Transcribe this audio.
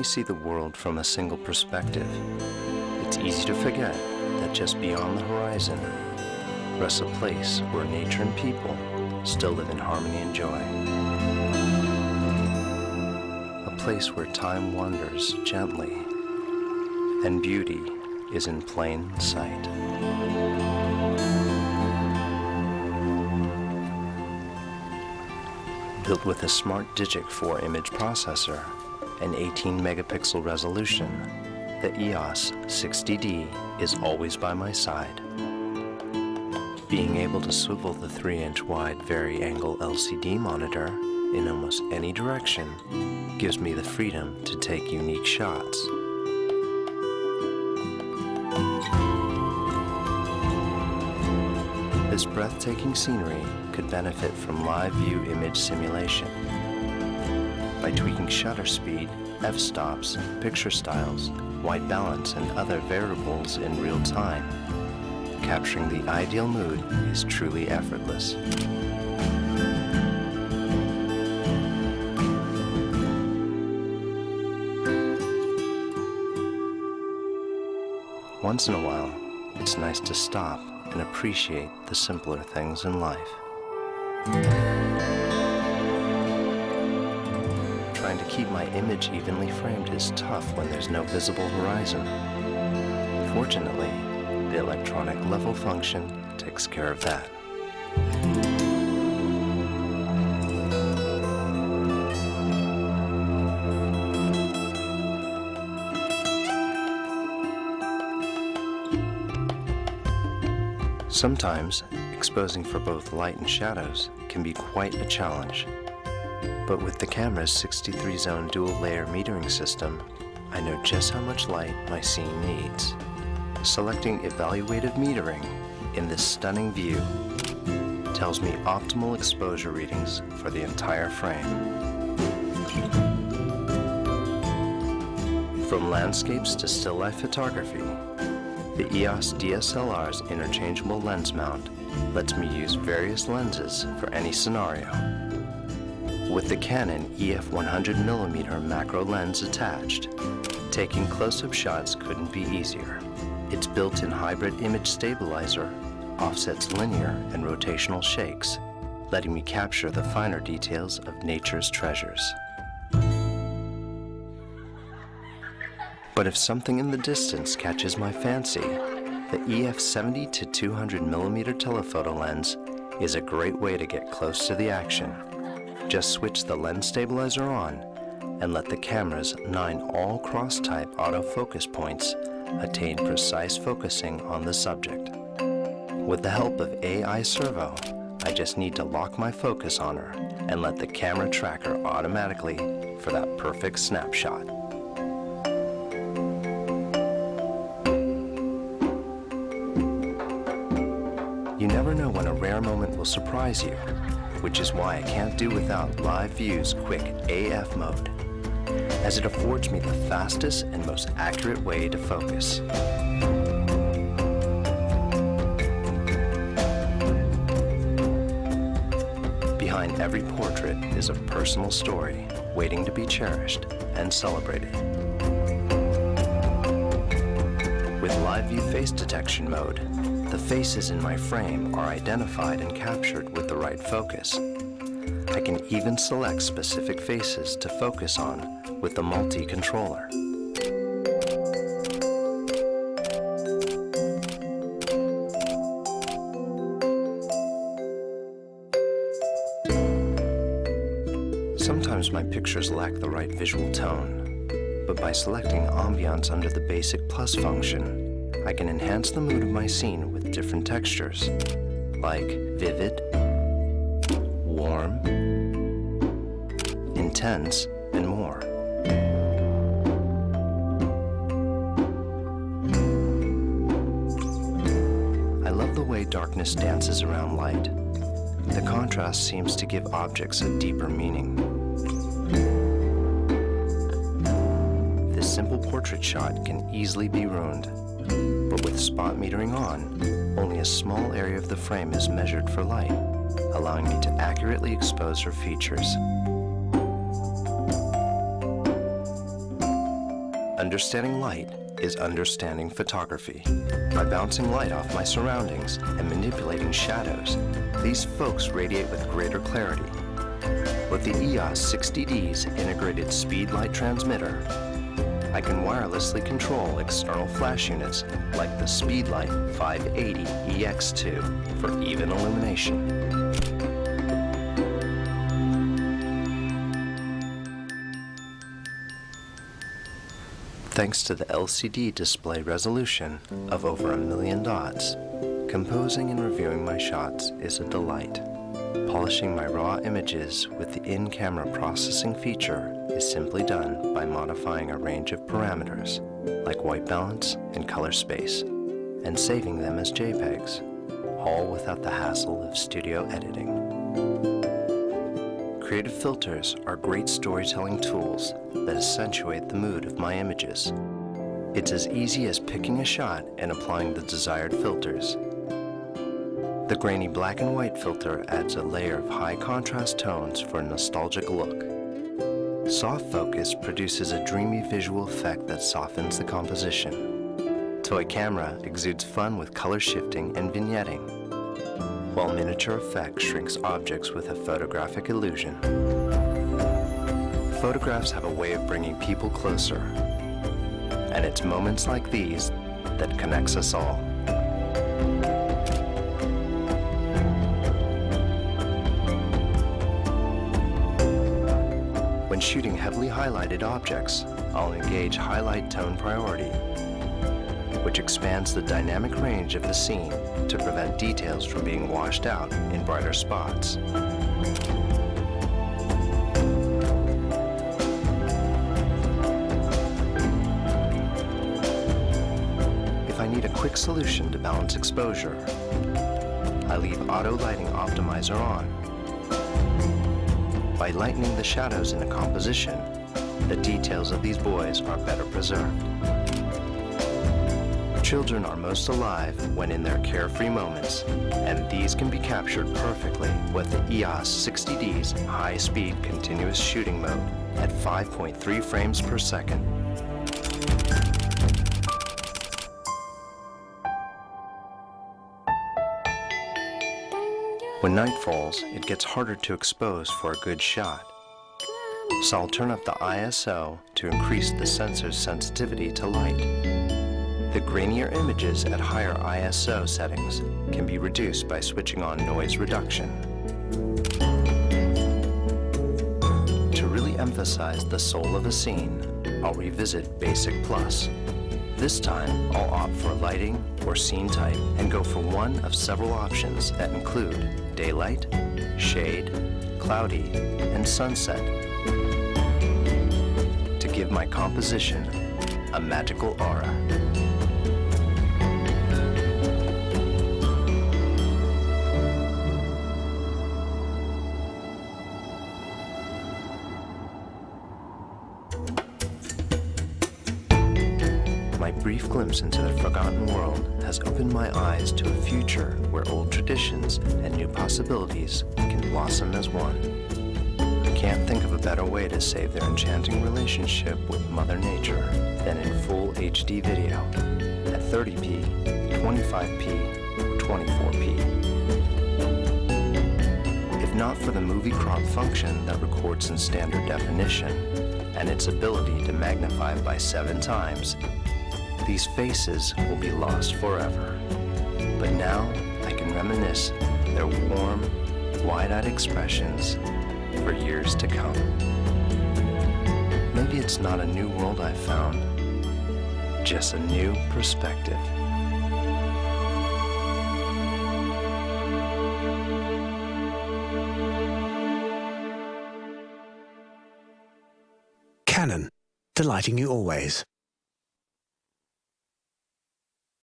see the world from a single perspective, it's easy to forget that just beyond the horizon rests a place where nature and people still live in harmony and joy. A place where time wanders gently and beauty is in plain sight. Built with a smart Digic 4 image processor and 18 megapixel resolution, the EOS 60D is always by my side. Being able to swivel the 3-inch wide vari-angle LCD monitor in almost any direction gives me the freedom to take unique shots. This breathtaking scenery could benefit from live view image simulation. By tweaking shutter speed, f-stops, picture styles, white balance, and other variables in real time, capturing the ideal mood is truly effortless. Once in a while, it's nice to stop and appreciate the simpler things in life. Trying to keep my image evenly framed is tough when there's no visible horizon. Fortunately, the electronic level function takes care of that. Sometimes, exposing for both light and shadows can be quite a challenge. But with the camera's 63-zone dual-layer metering system, I know just how much light my scene needs. Selecting evaluative metering in this stunning view tells me optimal exposure readings for the entire frame. From landscapes to still life photography, the EOS DSLR's interchangeable lens mount lets me use various lenses for any scenario. With the Canon EF 100mm macro lens attached, taking close-up shots couldn't be easier. Its built-in hybrid image stabilizer offsets linear and rotational shakes, letting me capture the finer details of nature's treasures. But if something in the distance catches my fancy, the EF 70 to 200mm telephoto lens is a great way to get close to the action. Just switch the lens stabilizer on and let the camera's 9 all-cross-type autofocus points attain precise focusing on the subject. With the help of AI Servo, I just need to lock my focus on her and let the camera track her automatically for that perfect snapshot. You never know when a rare moment will surprise you, which is why I can't do without Live View's quick AF mode, as it affords me the fastest and most accurate way to focus. Behind every portrait is a personal story waiting to be cherished and celebrated. With Live View face detection mode, the faces in my frame are identified and captured with the right focus. I can even select specific faces to focus on with the multi-controller. Sometimes my pictures lack the right visual tone, but by selecting ambiance under the basic plus function, I can enhance the mood of my scene with different textures, like vivid, warm, intense, and more. I love the way darkness dances around light. The contrast seems to give objects a deeper meaning. This simple portrait shot can easily be ruined, but with spot metering on, only a small area of the frame is measured for light, allowing me to accurately expose her features. Understanding light is understanding photography. By bouncing light off my surroundings and manipulating shadows, these folks radiate with greater clarity. With the EOS 60D's integrated speed light transmitter, I can wirelessly control external flash units like the Speedlight 580 EX2 for even illumination. Thanks to the LCD display resolution of over 1 million dots, composing and reviewing my shots is a delight. Polishing my raw images with the in-camera processing feature is simply done by modifying a range of parameters, like white balance and color space, and saving them as JPEGs, all without the hassle of studio editing. Creative filters are great storytelling tools that accentuate the mood of my images. It's as easy as picking a shot and applying the desired filters. The grainy black and white filter adds a layer of high contrast tones for a nostalgic look. Soft focus produces a dreamy visual effect that softens the composition. Toy camera exudes fun with color shifting and vignetting, while miniature effect shrinks objects with a photographic illusion. Photographs have a way of bringing people closer, and it's moments like these that connects us all. When shooting heavily highlighted objects, I'll engage highlight tone priority, which expands the dynamic range of the scene to prevent details from being washed out in brighter spots. If I need a quick solution to balance exposure, I leave auto lighting optimizer on. By lightening the shadows in a composition, the details of these boys are better preserved. Children are most alive when in their carefree moments, and these can be captured perfectly with the EOS 60D's high-speed continuous shooting mode at 5.3 frames per second. When night falls, it gets harder to expose for a good shot. So I'll turn up the ISO to increase the sensor's sensitivity to light. The grainier images at higher ISO settings can be reduced by switching on noise reduction. To really emphasize the soul of a scene, I'll revisit Basic Plus. This time, I'll opt for lighting or scene type and go for one of several options that include daylight, shade, cloudy, and sunset to give my composition a magical aura. My brief glimpse into the forgotten world has opened my eyes to a future where old traditions and new possibilities can blossom as one. I can't think of a better way to save their enchanting relationship with Mother Nature than in full HD video at 30p, 25p, or 24p. If not for the movie crop function that records in standard definition and its ability to magnify by 7 times, these faces will be lost forever. But now I can reminisce their warm, wide-eyed expressions for years to come. Maybe it's not a new world I've found, just a new perspective. Canon, delighting you always.